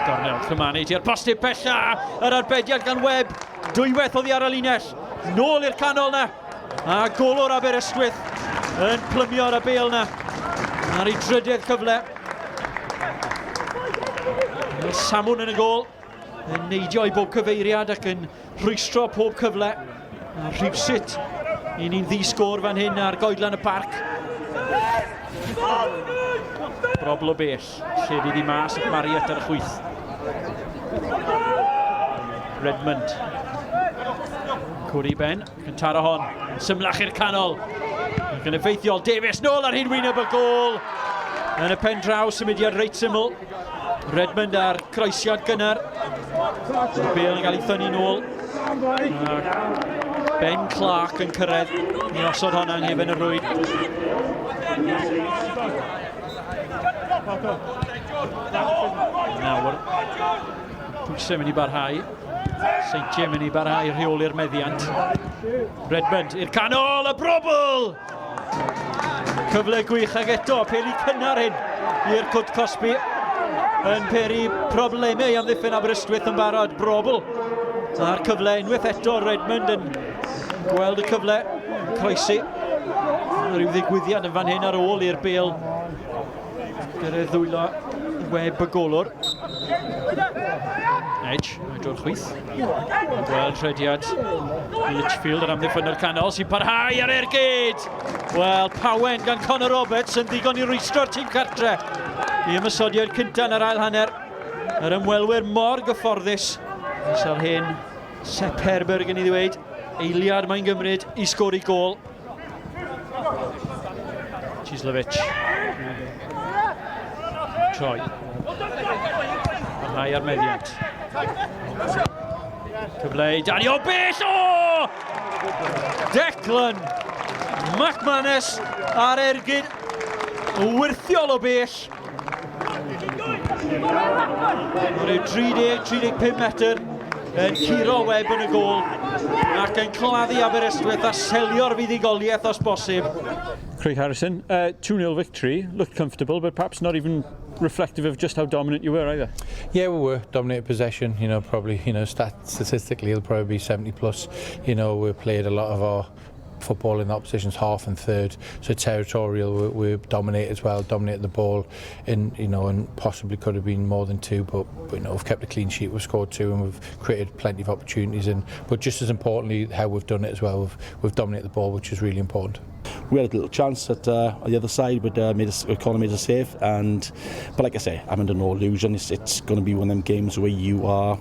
Gornel Clymani, i'r postib bella, yr arbediad gan Webb, dwywaith oddi ar y linell, nôl i'r canol na, a gol o'r Aberystwyth yn plymio ar y bêl na, ar ei drydydd cyfle. Samwn yn y gol, yn neidio i bob cyfeiriad ac yn rhwystro pob cyfle, a rhywsut i ni'n ddisgwr fan hyn ar goedlan y parc. Brobl o bell, lle fydd i mas ac Mariet ar y chwyth. Redmond. Cwri Ben, yn taro hon, symlach i'r canol. Ac yn effeithiol, Davies nôl ar hyn wyneb y gol. Yn y pen draw, symudiad reit syml. Redmond ar croesiad gynnar. Bale yn cael ei thynnu nôl. Ben Clark yn cyrraedd. Ni osod honna yng nghefn y rwyd. Nawr, pwysau mynd i barhau. Seintiau mynd i barhau rheoli'r meddiant. Redmond i'r canol, y brobl! Cyfle gwych ag eto, peli cynnar hyn i'r Cwt Cosby. Yn peri problemau am ddiffyn Aberystwyth yn barod, brobl. A'r cyfle unwaith eto, Redmond yn gweld y cyfle, croesi. Rhyw ddigwyddiad yn fan hyn ar ôl i'r bêl. Gyda'r ddwylo Webb y golwr. Edge, drwy'r chwyth. Gweld rhediad Litchfield yr amddiffynnydd canol sy'n parhau ar ergyd. Wel, Pawen gan Conor Roberts yn ddigon i rwystro'r tîm cartre. I ymysodiad cynta yn yr ail hanner. Yr ymwelwyr mor gyfforddus. Sa'r hyn, Sepp Herberg yn ei ddweud. Eiliad mae'n gymryd i sgori gol. Cislevic. Troy. Parhau ar meddiant. Cyfle i Dani o bell! O! Declan McManus ar ergyd. Wyrthiol o bell. Rhyw 30-35 metr yn curo Webb yn y gol ac yn claddu Aberystwyth a selio'r fuddugoliaeth os bosib. Craig Harrison, 2-0 victory, looked comfortable, but perhaps not even reflective of just how dominant you were either. Yeah, we were dominated possession. Probably, statistically, it'll probably be 70 plus. We played a lot of our football in the opposition's half and third, so territorial. We dominated as well, dominated the ball, and possibly could have been more than two, but we've kept a clean sheet. We've scored two, and we've created plenty of opportunities. But just as importantly, how we've done it as well. We've dominated the ball, which is really important. We had a little chance at the other side, but Connor made us safe. But like I say, I'm under no illusion. It's going to be one of them games where you are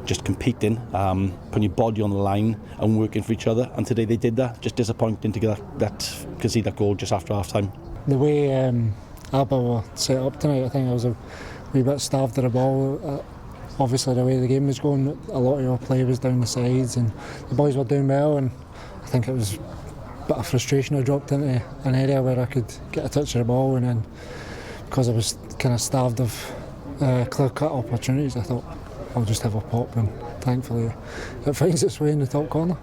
just competing, putting your body on the line and working for each other. And today they did that. Just disappointing to get concede that goal just after half time. The way Alba were set up tonight, I think I was a wee bit starved of the ball. Obviously, the way the game was going, a lot of our play was down the sides, and the boys were doing well. And I think it was a bit of frustration. I dropped into an area where I could get a touch of the ball, and then because I was kind of starved of clear-cut opportunities, I thought I'll just have a pop, and thankfully it finds its way in the top corner.